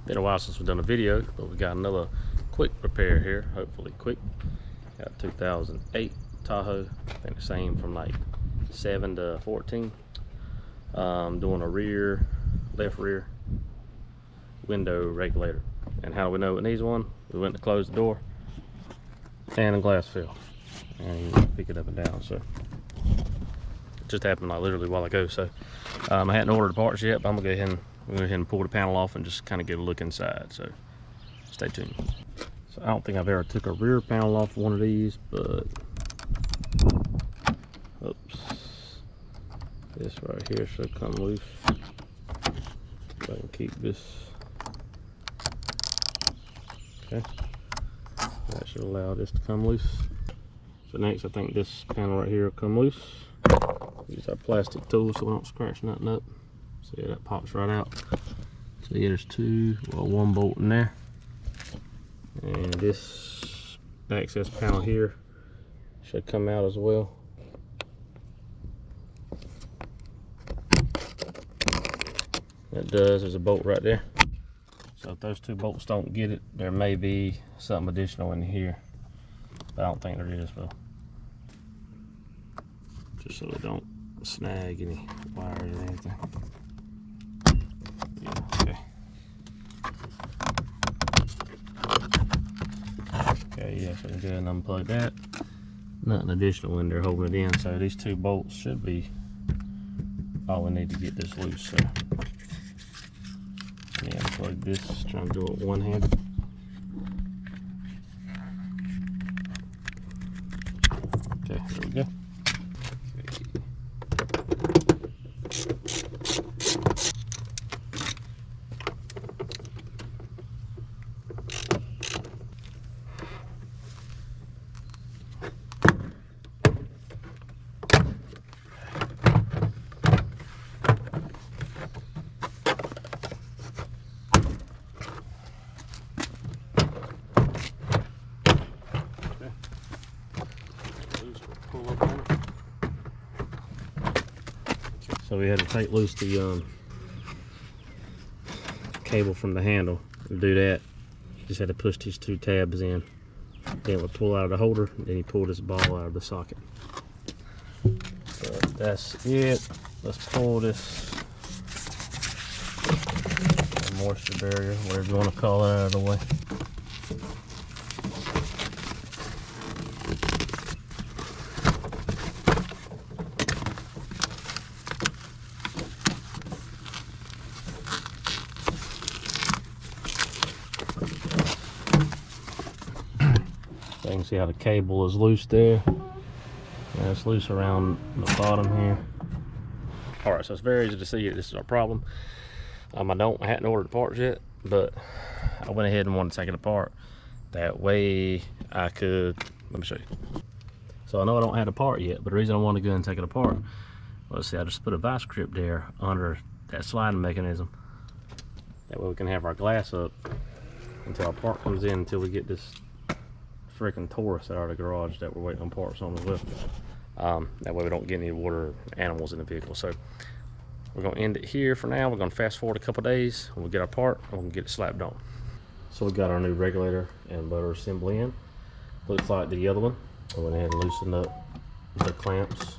Been a while since we've done a video, but we got another quick repair here, hopefully quick. Got 2008 Tahoe, I think the same from like 7 to 14. Doing a left rear window regulator. And how do we know it needs one? We went to close the door and the glass fell. And you pick it up and down, so it just happened like literally a while ago. So I hadn't ordered the parts yet, but I'm gonna go ahead and pull the panel off and just kind of get a look inside, so stay tuned. So I don't think I've ever took a rear panel off one of these, but oops, this right here should come loose. If I can keep this, okay, that should allow this to come loose. So next I think this panel right here will come loose. Use our plastic tool so we don't scratch nothing up. See, that pops right out. So yeah, there's one bolt in there. And this access panel here should come out as well. That does, there's a bolt right there. So if those two bolts don't get it, there may be something additional in here. But I don't think there is, though. Just so they don't snag any wires or anything. Yeah, okay. Okay, yeah, so we can go ahead and unplug that. Nothing additional in there holding it in, so these two bolts should be all we need to get this loose. So yeah, unplug this, trying to do it one-handed. Okay, there we go. So we had to take loose the cable from the handle. To do that, just had to push these two tabs in. Then it would pull out of the holder, and then he pulled this ball out of the socket. So that's it. Let's pull this moisture barrier, whatever you want to call it, out of the way. You can see how the cable is loose there, and it's loose around the bottom here. All right, so it's very easy to see this is our problem. I hadn't ordered the parts yet, but I went ahead and wanted to take it apart. That way I could, let me show you. So I know I don't have the part yet, but the reason I want to go and take it apart, let's see, I just put a vice grip there under that sliding mechanism. That way we can have our glass up until our part comes in, until we get this freaking Taurus out of the garage that we're waiting on parts on as well. That way we don't get any water animals in the vehicle. So we're going to end it here for now. We're going to fast forward a couple days when we get our part and we'll get it slapped on. So we got our new regulator and motor assembly in. Looks like the other one. I went ahead and loosened up the clamps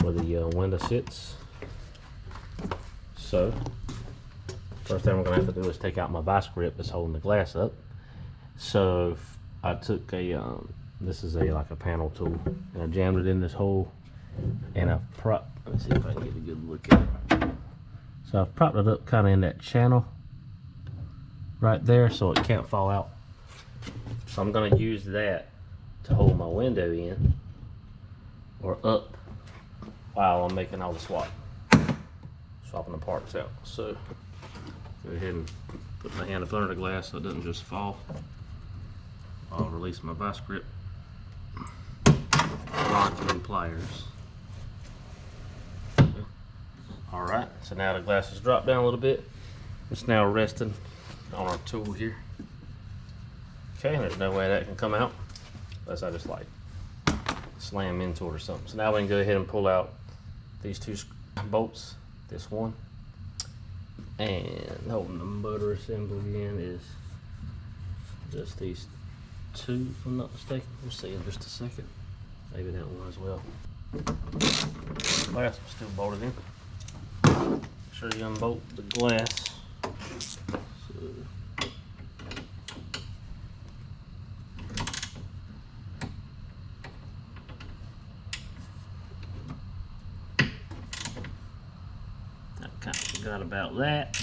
where the window sits. So first thing we're going to have to do is take out my vice grip that's holding the glass up. So I took a, this is like a panel tool, and I jammed it in this hole, and I've propped, let me see if I can get a good look at it. So I've propped it up kind of in that channel right there so it can't fall out. So I'm going to use that to hold my window in or up while I'm making all the swapping the parts out. So go ahead and put my hand up under the glass so it doesn't just fall. I'll release my vice grip, locking in pliers. Alright, so now the glass has dropped down a little bit. It's now resting on our tool here. Okay, there's no way that can come out unless I just like slam into it or something. So now we can go ahead and pull out these two bolts, this one And holding the motor assembly in is just these two, if I'm not mistaken. We'll see in just a second. Maybe that one as well. Glass is still bolted in. Make sure you unbolt the glass. I kind of forgot about that.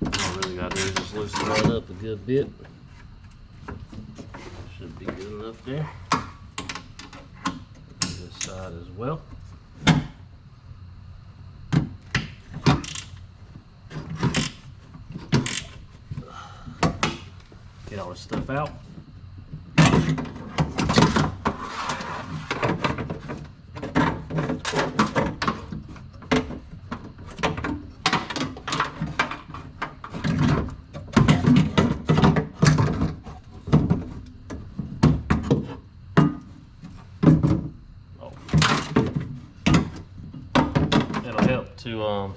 All I really gotta do is just loosen that up a good bit. Should be good enough there. This side as well. Get all this stuff out. It'll help to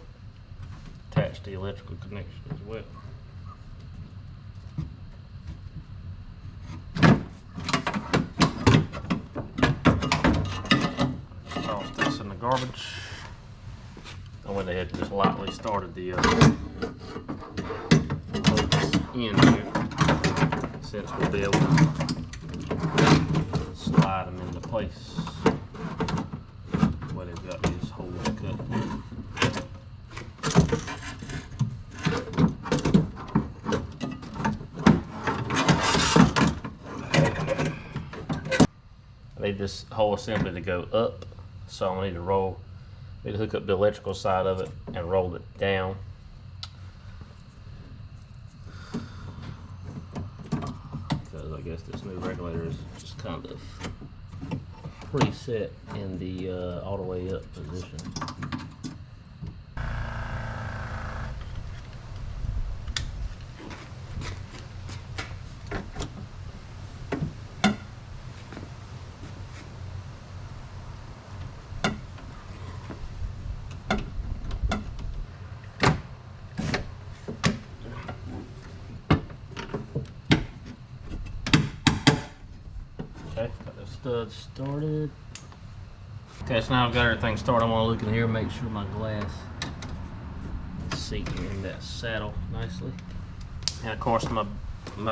attach the electrical connection as well. Toss this in the garbage. I went ahead and just lightly started the bolts in here, since we'll be able to slide them into place. Where they've got these holes cut. I need this whole assembly to go up, so I need to hook up the electrical side of it and roll it down. Because I guess this new regulator is just kind of preset in the all the way up position. Okay, got the studs started. Okay, so now I've got everything started. I want to look in here and make sure my glass is seating in that saddle nicely. And of course my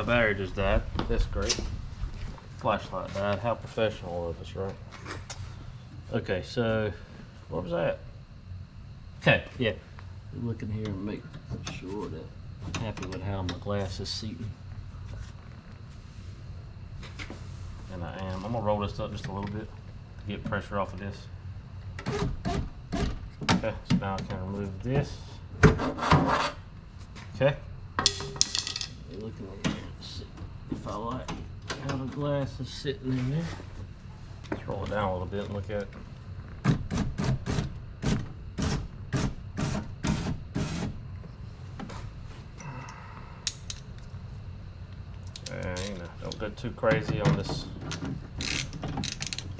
battery just died. That's great. Flashlight died. How professional of us, right? Okay, so what was that? Okay, yeah. Look in here and make sure that I'm happy with how my glass is seating. And I am. I'm gonna roll this up just a little bit to get pressure off of this. Okay, so now I can remove this. Okay. Looking at it, see if I like how the glass is sitting in there. Let's roll it down a little bit and look at it. Don't go too crazy on this.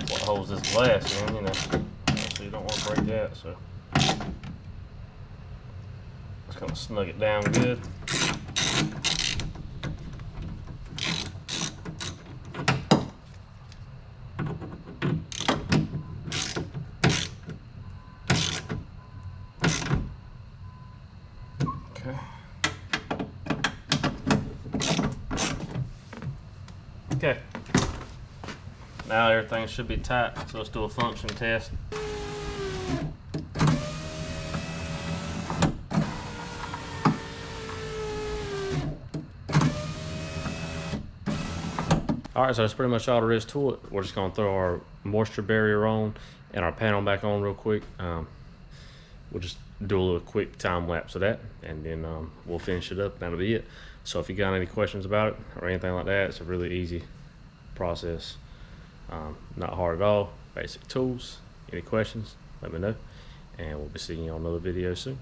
What holds this glass in, so you don't want to break that. So just gonna snug it down good. Okay. Okay, now everything should be tight, so let's do a function test. Alright, so that's pretty much all there is to it. We're just going to throw our moisture barrier on and our panel back on real quick. We'll just do a little quick time lapse of that, and then we'll finish it up. That'll be it. So if you got any questions about it or anything like that, it's a really easy process. Not hard at all. Basic tools. Any questions, let me know, and we'll be seeing you on another video soon.